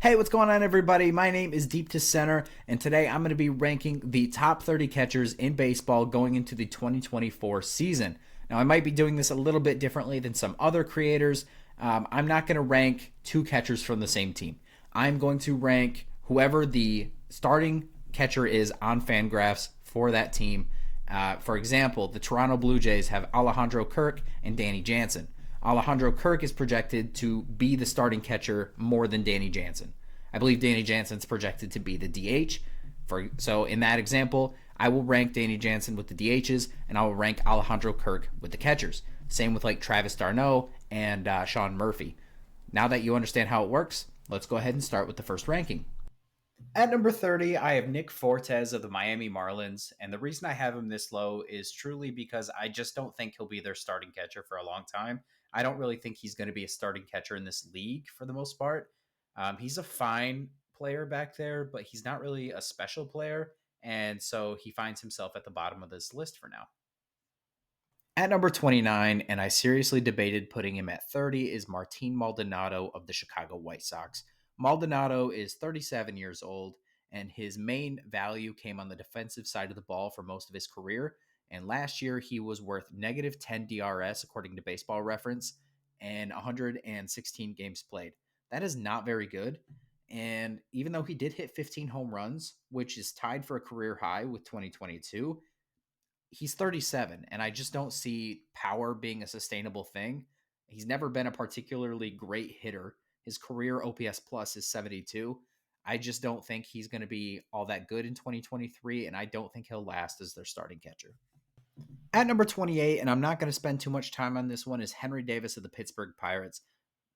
Hey, what's going on, everybody? My name is Deep to Center, and today I'm going to be ranking the top 30 catchers in baseball going into the 2024 season. Now, I might be doing this a little bit differently than some other creators. I'm not going to rank two catchers from the same team. I'm going to rank whoever the starting catcher is on Fangraphs for that team. For example, the Toronto Blue Jays have Alejandro Kirk and Danny Jansen. Alejandro Kirk is projected to be the starting catcher more than Danny Jansen. I believe Danny Jansen's projected to be the DH. So in that example, I will rank Danny Jansen with the DHs, and I will rank Alejandro Kirk with the catchers. Same with like Travis d'Arnaud and Sean Murphy. Now that you understand how it works, let's go ahead and start with the first ranking. At number 30, I have Nick Fortes of the Miami Marlins. And the reason I have him this low is truly because I just don't think he'll be their starting catcher for a long time. I don't really think he's going to be a starting catcher in this league for the most part. He's a fine player back there, but he's not really a special player. And so he finds himself at the bottom of this list for now. At number 29, and I seriously debated putting him at 30, is Martin Maldonado of the Chicago White Sox. Maldonado is 37 years old, and his main value came on the defensive side of the ball for most of his career. And last year, he was worth negative 10 DRS, according to Baseball Reference, and 116 games played. That is not very good. And even though he did hit 15 home runs, which is tied for a career high with 2022, he's 37, and I just don't see power being a sustainable thing. He's never been a particularly great hitter. His career OPS plus is 72. I just don't think he's going to be all that good in 2023, and I don't think he'll last as their starting catcher. At number 28, and I'm not going to spend too much time on this one, is Henry Davis of the Pittsburgh Pirates.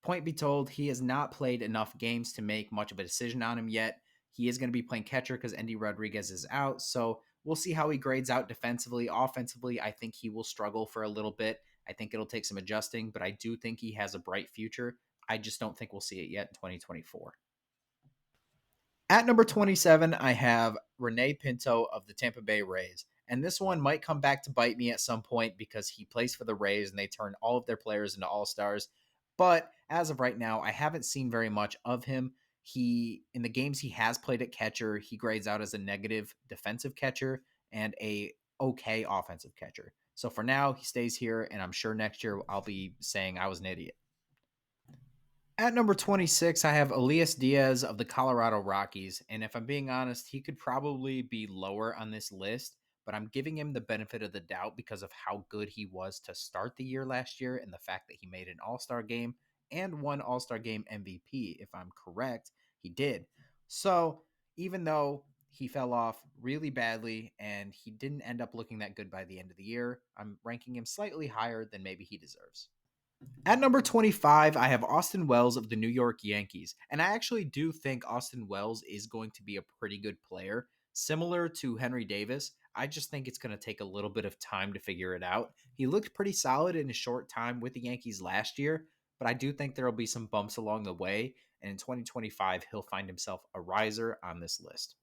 Point be told, he has not played enough games to make much of a decision on him yet. He is going to be playing catcher because Endy Rodriguez is out, so we'll see how he grades out defensively. Offensively, I think he will struggle for a little bit. I think it'll take some adjusting, but I do think he has a bright future. I just don't think we'll see it yet in 2024. At number 27, I have Rene Pinto of the Tampa Bay Rays. And this one might come back to bite me at some point because he plays for the Rays and they turn all of their players into all-stars. But as of right now, I haven't seen very much of him. In the games he has played at catcher, he grades out as a negative defensive catcher and a okay offensive catcher. So for now, he stays here, and I'm sure next year I'll be saying I was an idiot. At number 26, I have Elias Diaz of the Colorado Rockies. And if I'm being honest, he could probably be lower on this list, but I'm giving him the benefit of the doubt because of how good he was to start the year last year and the fact that he made an All-Star game and won All-Star game MVP. If I'm correct, he did. So even though he fell off really badly and he didn't end up looking that good by the end of the year, I'm ranking him slightly higher than maybe he deserves. At number 25, I have Austin Wells of the New York Yankees. And I actually do think Austin Wells is going to be a pretty good player. Similar to Henry Davis, I just think it's going to take a little bit of time to figure it out. He looked pretty solid in a short time with the Yankees last year, but I do think there will be some bumps along the way. And in 2025, he'll find himself a riser on this list.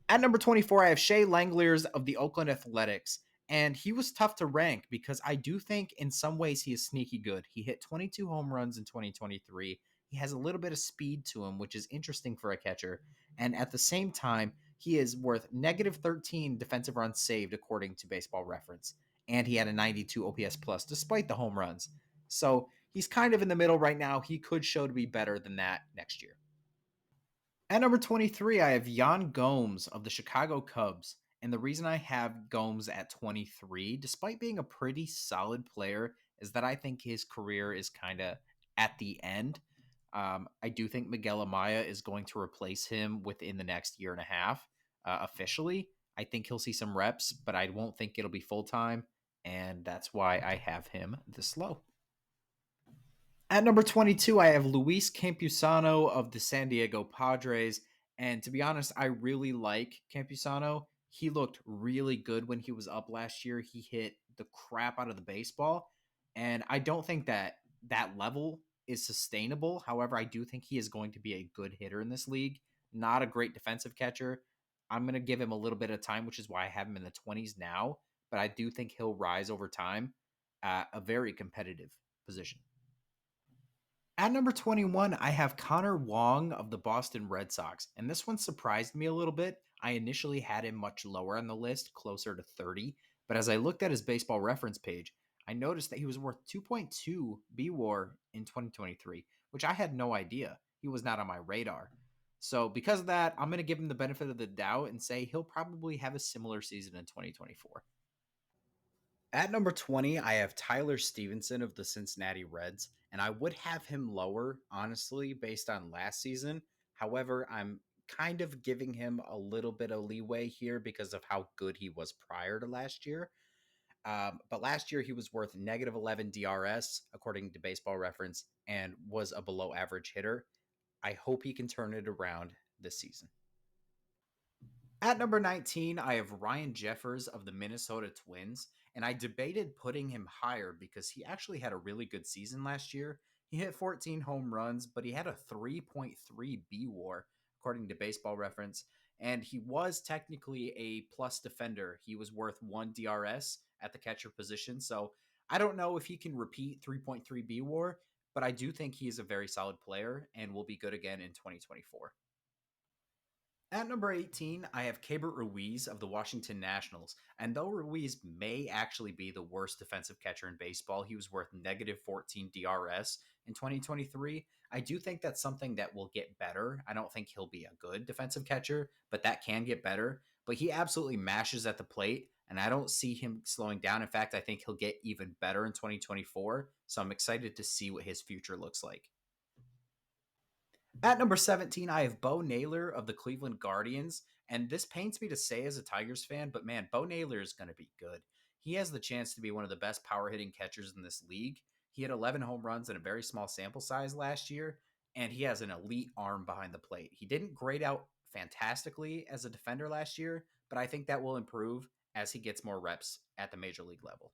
At number 24, I have Shea Langeliers of the Oakland Athletics. And he was tough to rank because I do think in some ways he is sneaky good. He hit 22 home runs in 2023. He has a little bit of speed to him, which is interesting for a catcher. And at the same time, he is worth negative 13 defensive runs saved, according to Baseball Reference. And he had a 92 OPS plus despite the home runs. So he's kind of in the middle right now. He could show to be better than that next year. At number 23, I have Yan Gomes of the Chicago Cubs. And the reason I have Gomes at 23, despite being a pretty solid player, is that I think his career is kind of at the end. I do think Miguel Amaya is going to replace him within the next year and a half officially. I think he'll see some reps, but I won't think it'll be full time. And that's why I have him this low. At number 22, I have Luis Campusano of the San Diego Padres. And to be honest, I really like Campusano. He looked really good when he was up last year. He hit the crap out of the baseball. And I don't think that that level is sustainable. However, I do think he is going to be a good hitter in this league. Not a great defensive catcher. I'm going to give him a little bit of time, which is why I have him in the 20s now. But I do think he'll rise over time at a very competitive position. At number 21, I have Connor Wong of the Boston Red Sox, and this one surprised me a little bit. I initially had him much lower on the list, closer to 30, but as I looked at his baseball reference page, I noticed that he was worth 2.2 B WAR in 2023, which I had no idea. He was not on my radar. So, because of that, I'm going to give him the benefit of the doubt and say he'll probably have a similar season in 2024. At number 20, I have Tyler Stevenson of the Cincinnati Reds, and I would have him lower, honestly, based on last season. However, I'm kind of giving him a little bit of leeway here because of how good he was prior to last year. But last year, he was worth negative 11 DRS, according to Baseball Reference, and was a below average hitter. I hope he can turn it around this season. At number 19, I have Ryan Jeffers of the Minnesota Twins, and I debated putting him higher because he actually had a really good season last year. He hit 14 home runs, but he had a 3.3 B WAR, according to Baseball Reference, and he was technically a plus defender. He was worth 1 DRS at the catcher position, so I don't know if he can repeat 3.3 B WAR, but I do think he is a very solid player and will be good again in 2024. At number 18, I have Keibert Ruiz of the Washington Nationals. And though Ruiz may actually be the worst defensive catcher in baseball, he was worth negative 14 DRS in 2023. I do think that's something that will get better. I don't think he'll be a good defensive catcher, but that can get better. But he absolutely mashes at the plate, and I don't see him slowing down. In fact, I think he'll get even better in 2024. So I'm excited to see what his future looks like. At number 17, I have Bo Naylor of the Cleveland Guardians. And this pains me to say as a Tigers fan, but man, Bo Naylor is going to be good. He has the chance to be one of the best power hitting catchers in this league. He had 11 home runs in a very small sample size last year, and he has an elite arm behind the plate. He didn't grade out fantastically as a defender last year, but I think that will improve as he gets more reps at the major league level.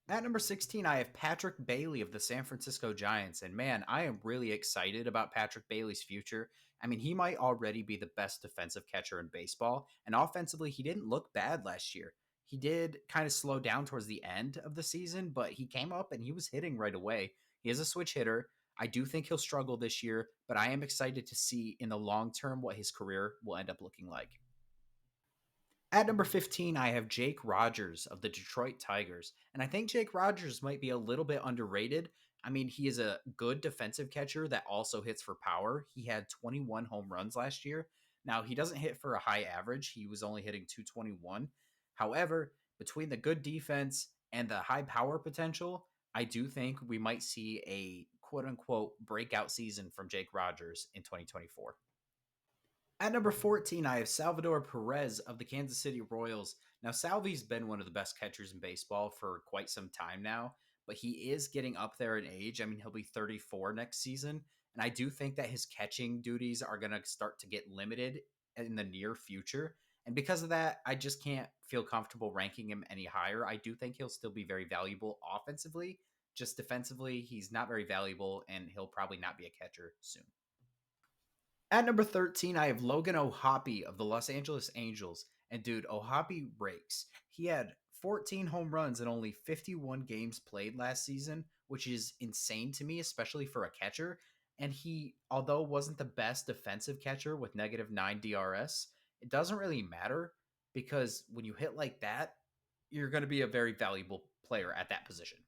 At number 16, I have Patrick Bailey of the San Francisco Giants. And man, I am really excited about Patrick Bailey's future. I mean, he might already be the best defensive catcher in baseball. And offensively, he didn't look bad last year. He did kind of slow down towards the end of the season, but he came up and he was hitting right away. He is a switch hitter. I do think he'll struggle this year, but I am excited to see in the long term what his career will end up looking like. At number 15, I have Jake Rogers of the Detroit Tigers. And I think Jake Rogers might be a little bit underrated. I mean, he is a good defensive catcher that also hits for power. He had 21 home runs last year. Now, he doesn't hit for a high average, he was only hitting 221. However, between the good defense and the high power potential, I do think we might see a quote unquote breakout season from Jake Rogers in 2024. At number 14, I have Salvador Perez of the Kansas City Royals. Now, Salvi's been one of the best catchers in baseball for quite some time now, but he is getting up there in age. I mean, he'll be 34 next season. And I do think that his catching duties are going to start to get limited in the near future. And because of that, I just can't feel comfortable ranking him any higher. I do think he'll still be very valuable offensively. Just defensively, he's not very valuable, and he'll probably not be a catcher soon. At number 13, I have Logan O'Hoppe of the Los Angeles Angels. And dude, O'Hoppe rakes. He had 14 home runs in only 51 games played last season, which is insane to me, especially for a catcher. And he, although wasn't the best defensive catcher with negative 9 DRS, it doesn't really matter because when you hit like that, you're going to be a very valuable player at that position.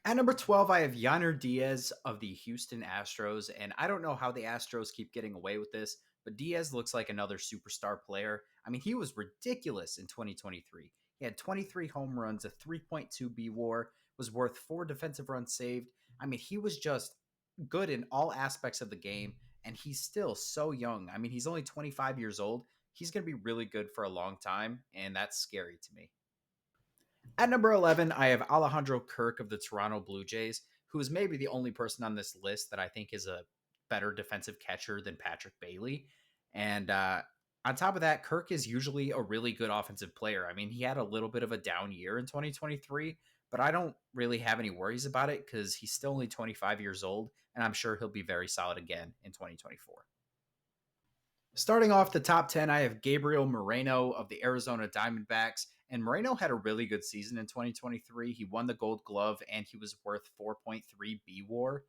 At number 12, I have Yainer Diaz of the Houston Astros, and I don't know how the Astros keep getting away with this, but Diaz looks like another superstar player. I mean, he was ridiculous in 2023. He had 23 home runs, a 3.2 B WAR, was worth 4 defensive runs saved. I mean, he was just good in all aspects of the game, and he's still so young. I mean, he's only 25 years old. He's going to be really good for a long time, and that's scary to me. At number 11, I have Alejandro Kirk of the Toronto Blue Jays, who is maybe the only person on this list that I think is a better defensive catcher than Patrick Bailey. And on top of that, Kirk is usually a really good offensive player. I mean, he had a little bit of a down year in 2023, but I don't really have any worries about it because he's still only 25 years old, and I'm sure he'll be very solid again in 2024. Starting off the top 10, I have Gabriel Moreno of the Arizona Diamondbacks. And Moreno had a really good season in 2023. He won the Gold Glove and he was worth 4.3 B WAR,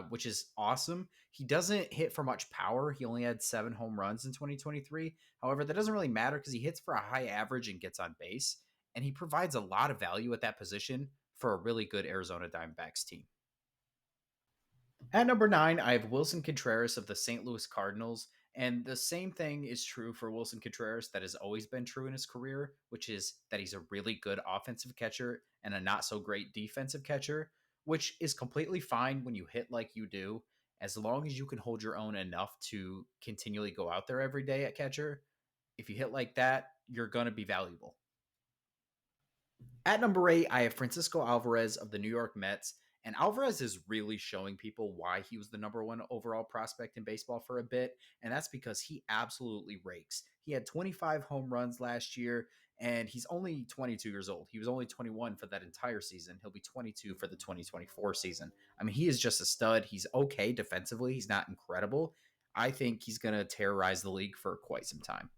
which is awesome. He doesn't hit for much power. He only had 7 home runs in 2023. However, that doesn't really matter because he hits for a high average and gets on base. And he provides a lot of value at that position for a really good Arizona Diamondbacks team. At number 9, I have Wilson Contreras of the St. Louis Cardinals. And the same thing is true for Wilson Contreras that has always been true in his career, which is that he's a really good offensive catcher and a not so great defensive catcher, which is completely fine when you hit like you do, as long as you can hold your own enough to continually go out there every day at catcher. If you hit like that, you're going to be valuable. At number 8, I have Francisco Alvarez of the New York Mets. And Alvarez is really showing people why he was the number one overall prospect in baseball for a bit. And that's because he absolutely rakes. He had 25 home runs last year, and he's only 22 years old. He was only 21 for that entire season. He'll be 22 for the 2024 season. I mean, he is just a stud. He's okay defensively, he's not incredible. I think he's going to terrorize the league for quite some time.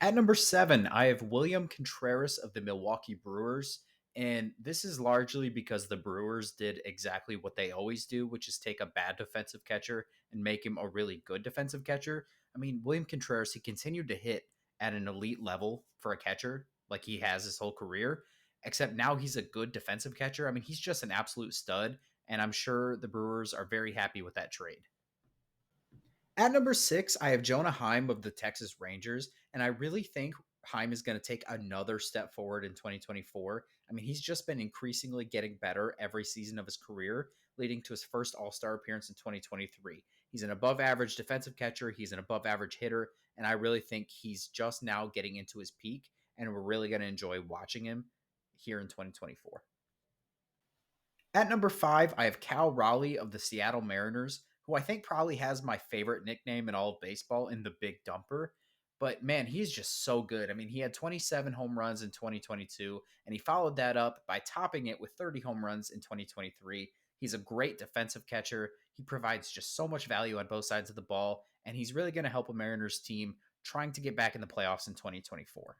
At number 7, I have William Contreras of the Milwaukee Brewers. And this is largely because the Brewers did exactly what they always do, which is take a bad defensive catcher and make him a really good defensive catcher. I mean, William Contreras, he continued to hit at an elite level for a catcher like he has his whole career, except now he's a good defensive catcher. I mean, he's just an absolute stud. And I'm sure the Brewers are very happy with that trade. At number 6, I have Jonah Heim of the Texas Rangers, and I really think Heim is going to take another step forward in 2024. I mean, he's just been increasingly getting better every season of his career, leading to his first All Star appearance in 2023. He's an above average defensive catcher, he's an above average hitter, and I really think he's just now getting into his peak, and we're really going to enjoy watching him here in 2024. At number 5, I have Cal Raleigh of the Seattle Mariners, who I think probably has my favorite nickname in all of baseball in the Big Dumper. But man, he's just so good. I mean, he had 27 home runs in 2022, and he followed that up by topping it with 30 home runs in 2023. He's a great defensive catcher. He provides just so much value on both sides of the ball, and he's really going to help a Mariners team trying to get back in the playoffs in 2024.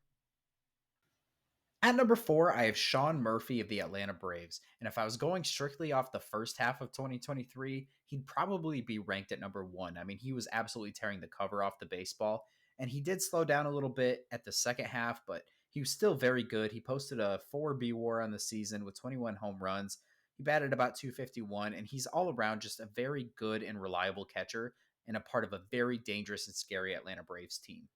At number 4, I have Sean Murphy of the Atlanta Braves. And if I was going strictly off the first half of 2023, he'd probably be ranked at number 1. I mean, he was absolutely tearing the cover off the baseball. And he did slow down a little bit at the second half, but he was still very good. He posted a 4 B WAR on the season with 21 home runs. He batted about 251, and he's all around just a very good and reliable catcher and a part of a very dangerous and scary Atlanta Braves team.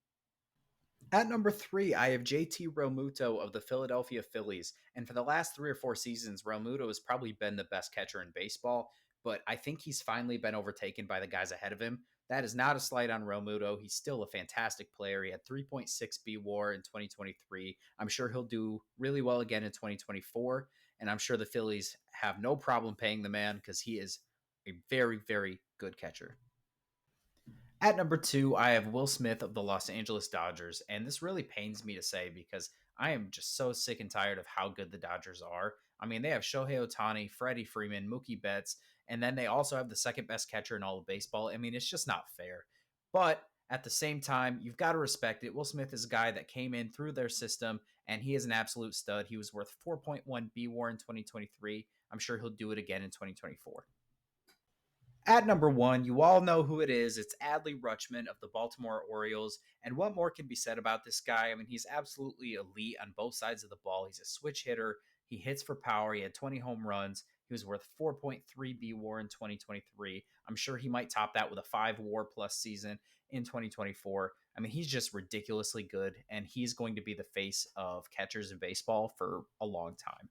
At number 3, I have JT Realmuto of the Philadelphia Phillies. And for the last 3 or 4 seasons, Realmuto has probably been the best catcher in baseball, but I think he's finally been overtaken by the guys ahead of him. That is not a slight on Realmuto. He's still a fantastic player. He had 3.6 B WAR in 2023. I'm sure he'll do really well again in 2024. And I'm sure the Phillies have no problem paying the man because he is a very, very good catcher. At number 2, I have Will Smith of the Los Angeles Dodgers. And this really pains me to say because I am just so sick and tired of how good the Dodgers are. I mean, they have Shohei Ohtani, Freddie Freeman, Mookie Betts, and then they also have the second best catcher in all of baseball. I mean, it's just not fair. But at the same time, you've got to respect it. Will Smith is a guy that came in through their system, and he is an absolute stud. He was worth 4.1 B WAR in 2023. I'm sure he'll do it again in 2024. At number 1, you all know who it is. It's Adley Rutschman of the Baltimore Orioles. And what more can be said about this guy? I mean, he's absolutely elite on both sides of the ball. He's a switch hitter. He hits for power. He had 20 home runs. He was worth 4.3 B WAR in 2023. I'm sure he might top that with a 5 WAR plus season in 2024. I mean, he's just ridiculously good, and he's going to be the face of catchers in baseball for a long time.